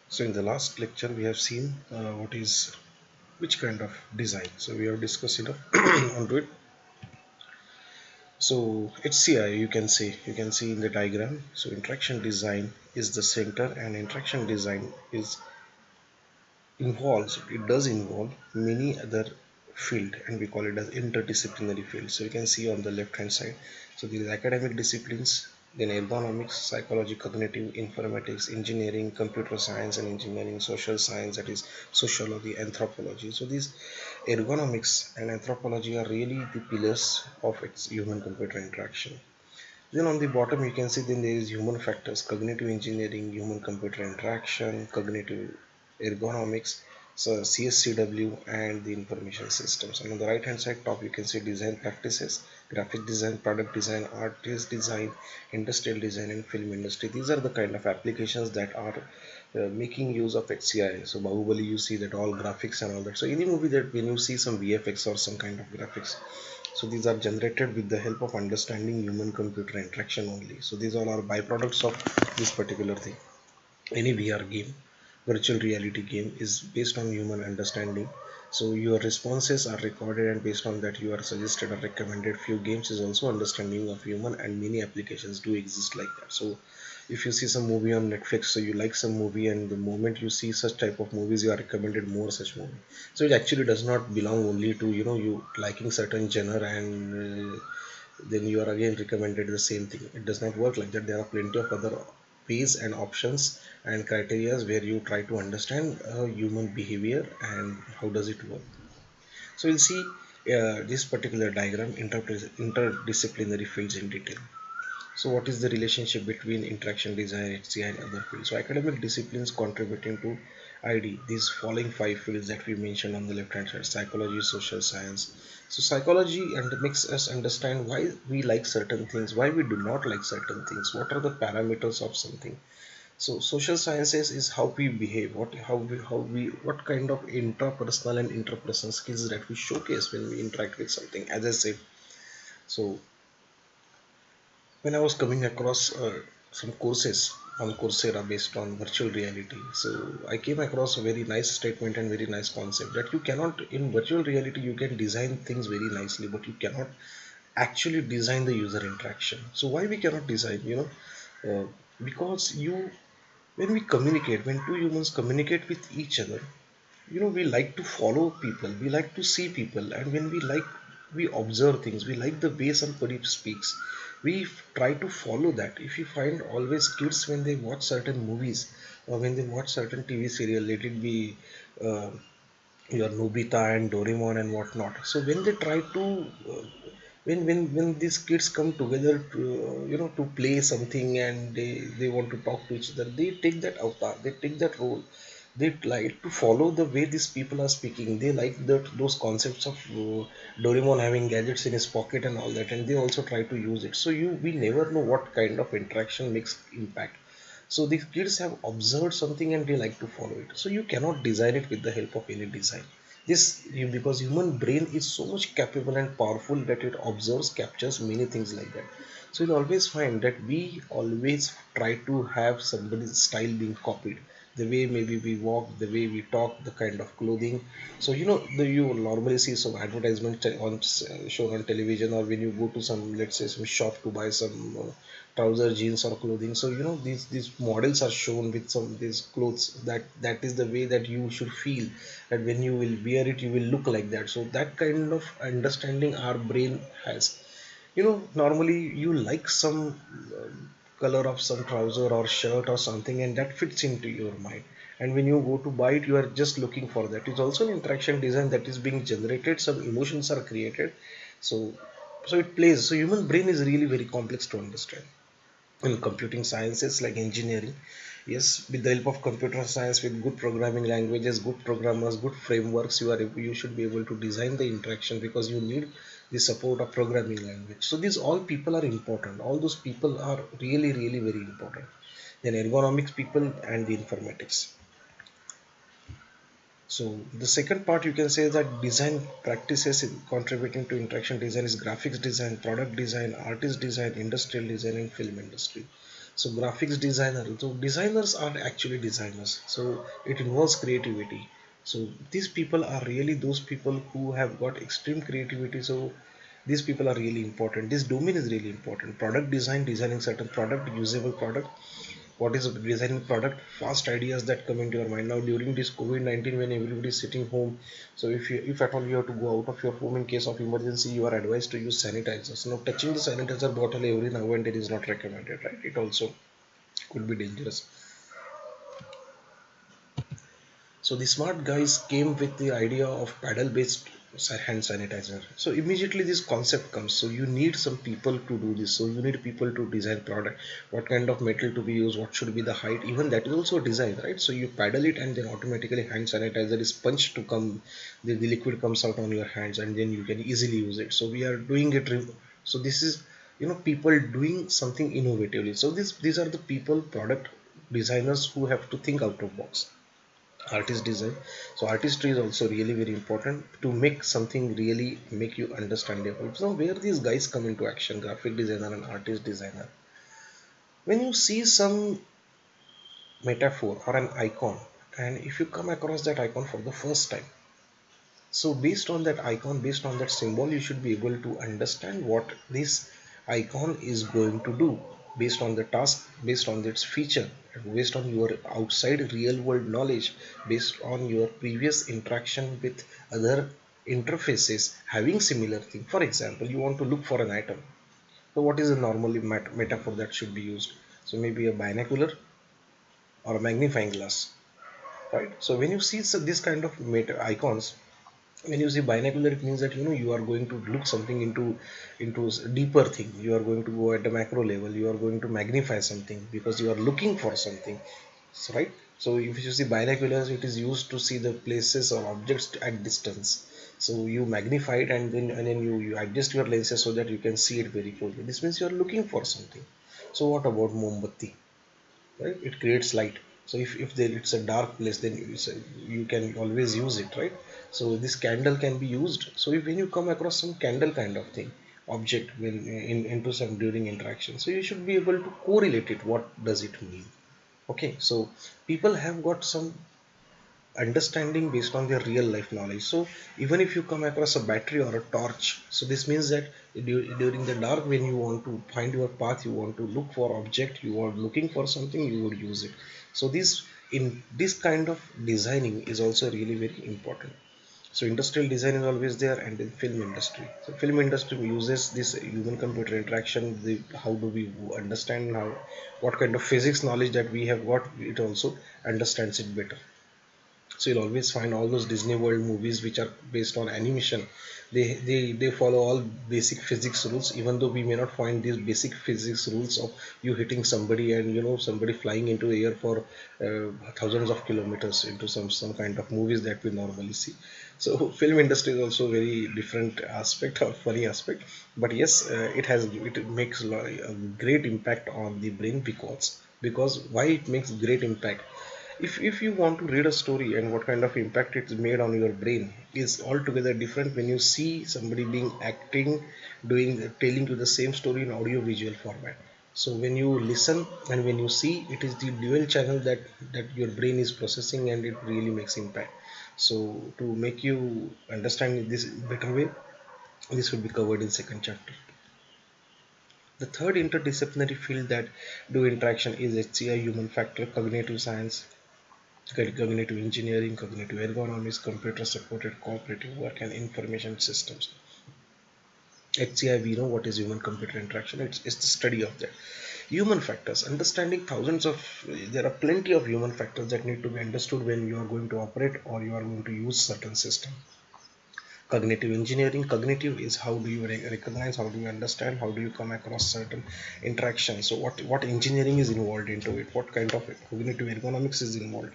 So in the last lecture we have seen what is which kind of design. So we have discussed enough onto it. So HCI, you can see in the diagram. So interaction design is the center, and interaction design is involves it does involve many other field, and we call it as interdisciplinary field. So you can see on the left hand side, so these academic disciplines, then ergonomics, psychology, cognitive, informatics, engineering, computer science and engineering, social science, that is sociology, anthropology. So these ergonomics and anthropology are really the pillars of its human computer interaction. Then on the bottom you can see then there is human factors, cognitive engineering, human computer interaction, cognitive ergonomics, so CSCW and the information systems. And on the right hand side top you can see design practices, graphic design, product design, artist design, industrial design and film industry. These are the kind of applications that are making use of HCI. So Bahubali, you see that all graphics and all that. So any movie that when you see some VFX or some kind of graphics, so these are generated with the help of understanding human computer interaction only. So these all are byproducts of this particular thing. Any VR game, virtual reality game, is based on human understanding. So your responses are recorded, and based on that you are suggested or recommended. Few games is also understanding of human, and many applications do exist like that. So if you see some movie on Netflix, so you like some movie, and the moment you see such type of movies you are recommended more such movie. So it actually does not belong only to you liking certain genre, and then you are again recommended the same thing. It does not work like that. There are plenty of other ways and options and criteria where you try to understand human behavior and how does it work. So we'll see this particular diagram, interdisciplinary fields in detail. So what is the relationship between interaction design, HCI and other fields? So academic disciplines contributing to ID, these following five fields that we mentioned on the left hand side: psychology, social science. So psychology and makes us understand why we like certain things, why we do not like certain things, what are the parameters of something. So social sciences is how we behave, how we what kind of intrapersonal and interpersonal skills that we showcase when we interact with something, as I said. So when I was coming across some courses on Coursera based on virtual reality, so I came across a very nice statement and very nice concept that you cannot, in virtual reality, you can design things very nicely, but you cannot actually design the user interaction. So why we cannot design? Because when we communicate, when two humans communicate with each other, we like to follow people, we like to see people, and when we observe things, we like the way somebody speaks, we try to follow that. If you find always kids when they watch certain movies or when they watch certain TV serial, let it be uh, your Nobita and Doraemon and whatnot. So when they try to when these kids come together to to play something, and they want to talk to each other, they take that avatar, they take that role, they like to follow the way these people are speaking. They like that those concepts of Doraemon having gadgets in his pocket and all that, and they also try to use it. So we never know what kind of interaction makes impact. So these kids have observed something and they like to follow it. So you cannot design it with the help of any design. Because human brain is so much capable and powerful that it observes, captures many things like that. So you'll always find that we always try to have somebody's style being copied. The way maybe we walk, the way we talk, the kind of clothing. So you will normally see some advertisement on shown on television, or when you go to some, let's say, some shop to buy some trouser, jeans or clothing. So these models are shown with some these clothes, that is the way that you should feel, that when you will wear it you will look like that. So that kind of understanding our brain has. Normally you like some color of some trouser or shirt or something, and that fits into your mind, and when you go to buy it you are just looking for that. It's also an interaction design that is being generated, some emotions are created. So so it plays. So human brain is really very complex to understand. In computing sciences like engineering, yes, with the help of computer science, with good programming languages, good programmers, good frameworks, you should be able to design the interaction, because you need the support of programming language. So these all people are important, all those people are really really very important. Then ergonomics people and the informatics. So the second part you can say that design practices in contributing to interaction design is graphics design, product design, artist design, industrial design and film industry. So graphics designer, so designers are actually designers, so it involves creativity. So these people are really those people who have got extreme creativity. So these people are really important. This domain is really important. Product design, designing certain product, usable product. What is designing product? Fast ideas that come into your mind now during this COVID-19, when everybody is sitting home. So if at all you have to go out of your home in case of emergency, you are advised to use sanitizers. Now touching the sanitizer bottle every now and then is not recommended, right? It also could be dangerous. So the smart guys came with the idea of paddle based hand sanitizer. So immediately this concept comes. So you need some people to do this. So you need people to design product. What kind of metal to be used? What should be the height? Even that is also a design, right? So you paddle it and then automatically hand sanitizer is punched to come. The liquid comes out on your hands and then you can easily use it. So we are doing it. So this is, people doing something innovatively. So these are the people, product designers who have to think out of box. Artist design. So artistry is also really very important to make something really make you understandable. So where these guys come into action, graphic designer and artist designer, when you see some metaphor or an icon, and if you come across that icon for the first time, so based on that icon, based on that symbol, you should be able to understand what this icon is going to do based on the task, based on its feature, based on your outside real world knowledge, based on your previous interaction with other interfaces having similar thing. For example, you want to look for an item. So what is a normally metaphor that should be used? So maybe a binocular or a magnifying glass, right? So when you see this kind of icons, when you see binocular, it means that you are going to look something into deeper thing. You are going to go at the macro level, you are going to magnify something because you are looking for something. So, right? So if you see binoculars, it is used to see the places or objects at distance. So you magnify it and then you adjust your lenses so that you can see it very closely. This means you are looking for something. So what about mombatti? Right, it creates light. So if there it's a dark place, then you can always use it, right? So this candle can be used. So when you come across some candle kind of thing, object, when into some during interaction, so you should be able to correlate it. What does it mean? Okay, so people have got some understanding based on their real life knowledge. So even if you come across a battery or a torch, so this means that during the dark, when you want to find your path, you want to look for object, you are looking for something, you would use it. So this kind of designing is also really very important. So industrial design is always there, and then film industry. So film industry uses this human computer interaction. How do we understand how, what kind of physics knowledge that we have got, it also understands it better. So you'll always find all those Disney World movies which are based on animation. They follow all basic physics rules, even though we may not find these basic physics rules of you hitting somebody and somebody flying into the air for thousands of kilometers into some kind of movies that we normally see. So film industry is also very different aspect or funny aspect, but yes, it makes a great impact on the brain. Because why it makes great impact? If you want to read a story and what kind of impact it's made on your brain is altogether different when you see somebody being acting, doing, telling you the same story in audio visual format. So when you listen and when you see, it is the dual channel that your brain is processing, and it really makes impact. So to make you understand this better way, this will be covered in second chapter. The third interdisciplinary field that do interaction is HCI, human factor, cognitive science, cognitive engineering, cognitive ergonomics, computer supported cooperative work, and information systems. HCI, we know what is human computer interaction. It's the study of that. Human factors, understanding there are plenty of human factors that need to be understood when you are going to operate or you are going to use certain system. Cognitive engineering, cognitive is how do you recognize, how do you understand, how do you come across certain interactions. So what engineering is involved into it, what kind of cognitive ergonomics is involved.